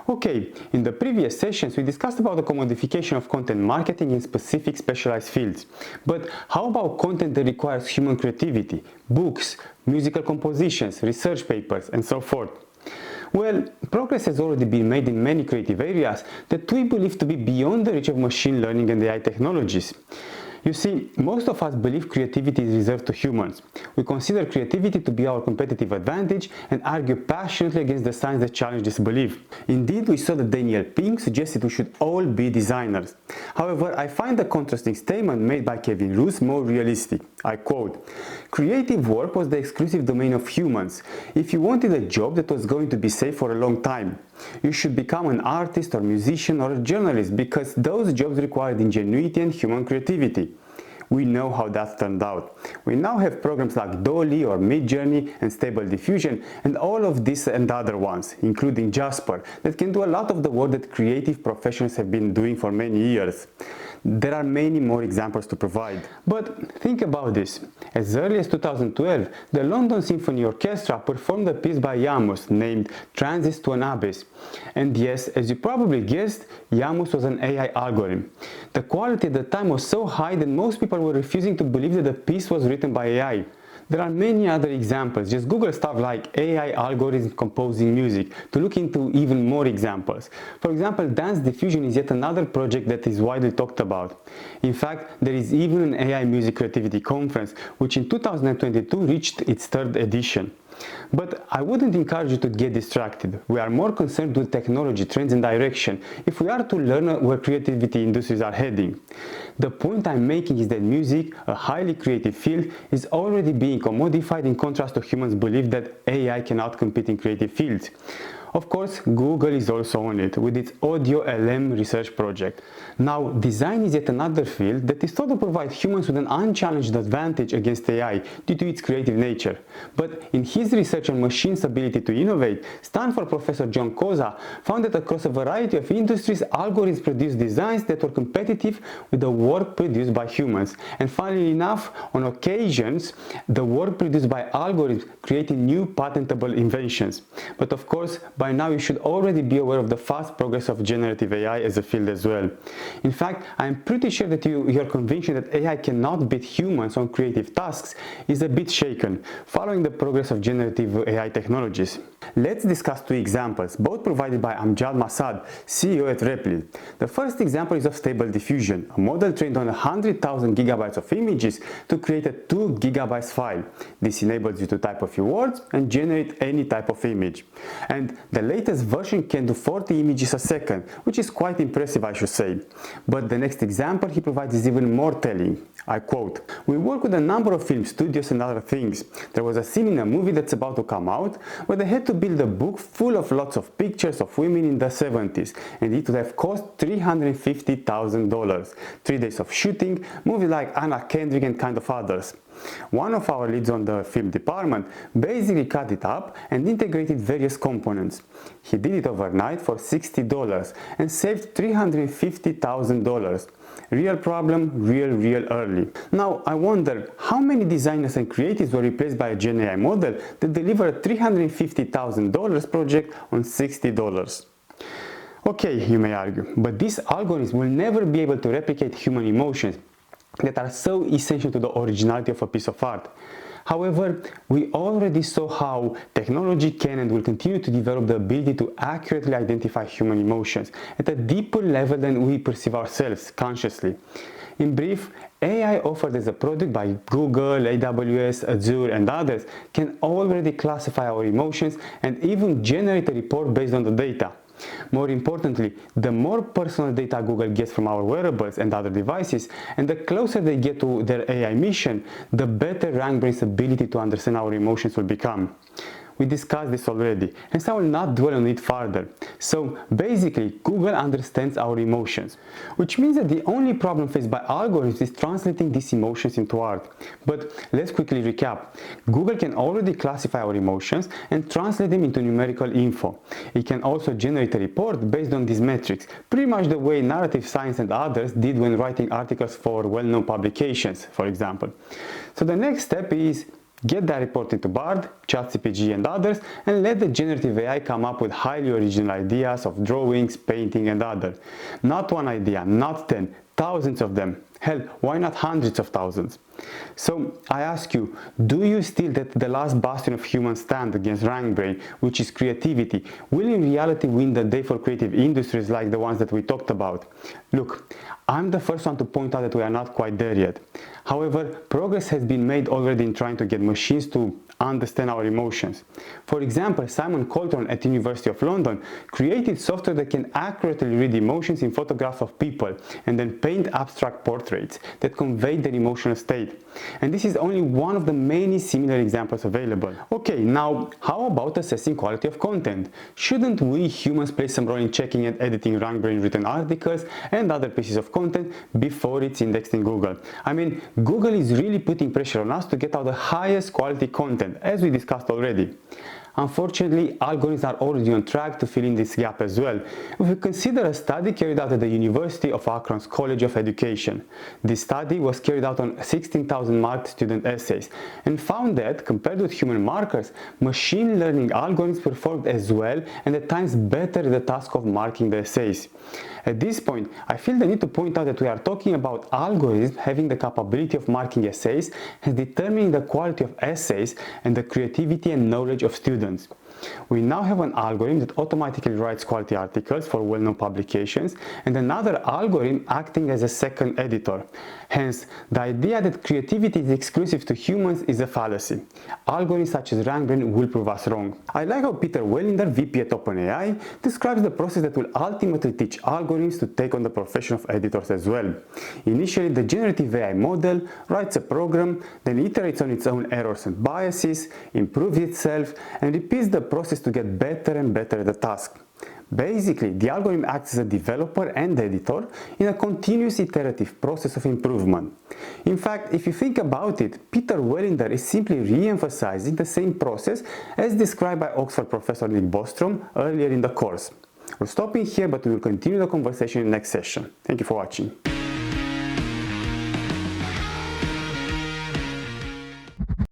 Okay, in the previous sessions we discussed about the commodification of content marketing in specific specialized fields. But how about content that requires human creativity, books, musical compositions, research papers, and so forth? Well, progress has already been made in many creative areas that we believe to be beyond the reach of machine learning and AI technologies. You see, most of us believe creativity is reserved to humans. We consider creativity to be our competitive advantage and argue passionately against the science that challenges this belief. Indeed, we saw that Daniel Pink suggested we should all be designers. However, I find the contrasting statement made by Kevin Roos more realistic. I quote, "Creative work was the exclusive domain of humans. If you wanted a job that was going to be safe for a long time, you should become an artist or musician or a journalist because those jobs required ingenuity and human creativity." We know how that turned out. We now have programs like Dolly or Midjourney and Stable Diffusion and all of these and other ones, including Jasper, that can do a lot of the work that creative professionals have been doing for many years. There are many more examples to provide. But think about this. As early as 2012, the London Symphony Orchestra performed a piece by Yamus named Transits to an Abyss. And yes, as you probably guessed, Yamus was an AI algorithm. The quality at the time was so high that most people were refusing to believe that the piece was written by AI. There are many other examples. Just Google stuff like AI algorithms composing music to look into even more examples. For example, Dance Diffusion is yet another project that is widely talked about. In fact, there is even an AI Music Creativity Conference, which in 2022 reached its third edition. But I wouldn't encourage you to get distracted. We are more concerned with technology, trends and direction if we are to learn where creativity industries are heading. The point I'm making is that music, a highly creative field, is already being commodified in contrast to humans' belief that AI cannot compete in creative fields. Of course, Google is also on it with its Audio LM research project. Now, design is yet another field that is thought to provide humans with an unchallenged advantage against AI due to its creative nature. But in his research on machines' ability to innovate, Stanford professor John Koza found that across a variety of industries, algorithms produce designs that were competitive with the work produced by humans. And funnily enough, on occasions, the work produced by algorithms creating new patentable inventions. But of course, by now you should already be aware of the fast progress of generative AI as a field as well. In fact, I am pretty sure that your conviction that AI cannot beat humans on creative tasks is a bit shaken, following the progress of generative AI technologies. Let's discuss two examples, both provided by Amjad Masad, CEO at Replit. The first example is of Stable Diffusion, a model trained on 100,000 gigabytes of images to create a 2 gigabytes file. This enables you to type a few words and generate any type of image. And the latest version can do 40 images a second, which is quite impressive, I should say. But the next example he provides is even more telling. I quote, "We work with a number of film studios and other things. There was a scene in a movie that's about to come out where they had to build a book full of lots of pictures of women in the 70s, and it would have cost $350,000. 3 days of shooting, movies like Anna Kendrick and kind of others. One of our leads on the film department basically cut it up and integrated various components. He did it overnight for $60 and saved $350,000. Real problem, real early." Now, I wonder how many designers and creatives were replaced by a Gen AI model that delivered a $350,000 project on $60. Okay, you may argue, but these algorithms will never be able to replicate human emotions that are so essential to the originality of a piece of art. However, we already saw how technology can and will continue to develop the ability to accurately identify human emotions at a deeper level than we perceive ourselves consciously. In brief, AI offered as a product by Google, AWS, Azure and others can already classify our emotions and even generate a report based on the data. More importantly, the more personal data Google gets from our wearables and other devices, and the closer they get to their AI mission, the better RankBrain's ability to understand our emotions will become. We discussed this already, and so I will not dwell on it further. So basically, Google understands our emotions, which means that the only problem faced by algorithms is translating these emotions into art. But let's quickly recap. Google can already classify our emotions and translate them into numerical info. It can also generate a report based on these metrics, pretty much the way narrative science and others did when writing articles for well-known publications, for example. So the next step is get that report into Bard, ChatCPG and others, and let the generative AI come up with highly original ideas of drawings, painting and others. Not one idea, not 10, thousands of them. Hell, why not hundreds of thousands? So I ask you, do you still that the last bastion of human stand against RankBrain, which is creativity, will in reality win the day for creative industries like the ones that we talked about? Look, I'm the first one to point out that we are not quite there yet. However, progress has been made already in trying to get machines to understand our emotions. For example, Simon Coltron at University of London created software that can accurately read emotions in photographs of people and then paint abstract portraits that convey their emotional state. And this is only one of the many similar examples available. Okay, now how about assessing quality of content? Shouldn't we humans play some role in checking and editing RankBrain written articles and other pieces of content before it's indexed in Google? I mean, Google is really putting pressure on us to get out the highest quality content, as we discussed already. Unfortunately, algorithms are already on track to fill in this gap as well. If we consider a study carried out at the University of Akron's College of Education. This study was carried out on 16,000 marked student essays and found that, compared with human markers, machine learning algorithms performed as well and at times better at the task of marking the essays. At this point, I feel the need to point out that we are talking about algorithms having the capability of marking essays and determining the quality of essays and the creativity and knowledge of students. We now have an algorithm that automatically writes quality articles for well-known publications and another algorithm acting as a second editor. Hence, the idea that creativity is exclusive to humans is a fallacy. Algorithms such as RankBrain will prove us wrong. I like how Peter Wellinder, VP at OpenAI, describes the process that will ultimately teach algorithms to take on the profession of editors as well. Initially, the generative AI model writes a program, then iterates on its own errors and biases, improves itself, and repeats the process to get better and better at the task. Basically, the algorithm acts as a developer and editor in a continuous iterative process of improvement. In fact, if you think about it, Peter Wellinder is simply re-emphasizing the same process as described by Oxford professor Nick Bostrom earlier in the course. We're stopping here, but we will continue the conversation in the next session. Thank you for watching.